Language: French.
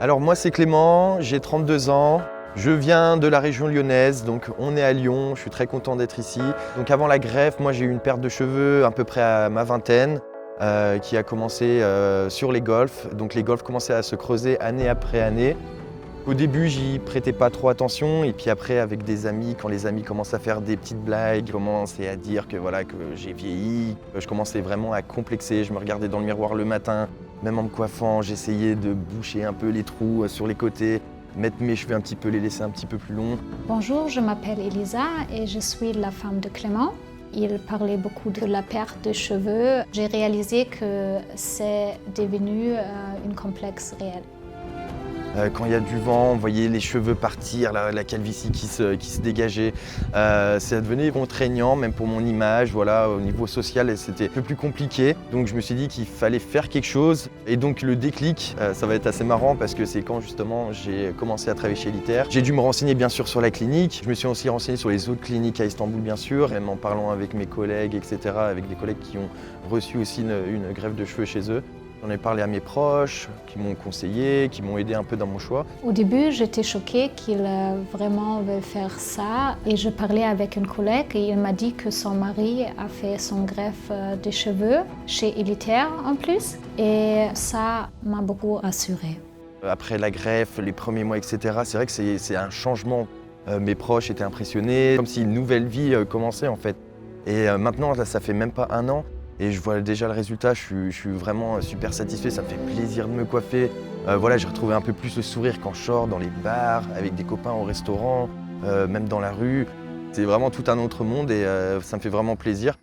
Alors moi c'est Clément, j'ai 32 ans, je viens de la région lyonnaise, donc on est à Lyon, je suis très content d'être ici. Donc avant la greffe, moi j'ai eu une perte de cheveux à peu près à ma vingtaine, qui a commencé sur les golfs. Donc les golfs commençaient à se creuser année après année. Au début, j'y prêtais pas trop attention et puis après avec des amis, quand les amis commencent à faire des petites blagues, commençaient à dire que voilà que j'ai vieilli, je commençais vraiment à complexer, je me regardais dans le miroir le matin, même en me coiffant, j'essayais de boucher un peu les trous sur les côtés, mettre mes cheveux un petit peu, les laisser un petit peu plus longs. Bonjour, je m'appelle Elisa et je suis la femme de Clément. Il parlait beaucoup de la perte de cheveux. J'ai réalisé que c'est devenu un complexe réel. Quand il y a du vent, on voyait les cheveux partir, la calvitie qui se dégageait. Ça devenait contraignant, même pour mon image, voilà, au niveau social, c'était un peu plus compliqué. Donc je me suis dit qu'il fallait faire quelque chose. Et donc le déclic, ça va être assez marrant parce que c'est quand justement j'ai commencé à travailler chez Eliter. J'ai dû me renseigner bien sûr sur la clinique. Je me suis aussi renseigné sur les autres cliniques à Istanbul bien sûr, même en parlant avec mes collègues, etc., avec des collègues qui ont reçu aussi une greffe de cheveux chez eux. J'en ai parlé à mes proches, qui m'ont conseillé, qui m'ont aidé un peu dans mon choix. Au début, j'étais choquée qu'il vraiment veuille faire ça. Et je parlais avec une collègue et il m'a dit que son mari a fait son greffe de cheveux chez Eliter en plus. Et ça m'a beaucoup rassurée. Après la greffe, les premiers mois, etc., c'est vrai que c'est un changement. Mes proches étaient impressionnés, comme si une nouvelle vie commençait en fait. Et maintenant, là, ça fait même pas un an. Et je vois déjà le résultat, je suis vraiment super satisfait, ça me fait plaisir de me coiffer. Voilà, j'ai retrouvé un peu plus le sourire quand je sors dans les bars, avec des copains au restaurant, même dans la rue. C'est vraiment tout un autre monde et ça me fait vraiment plaisir.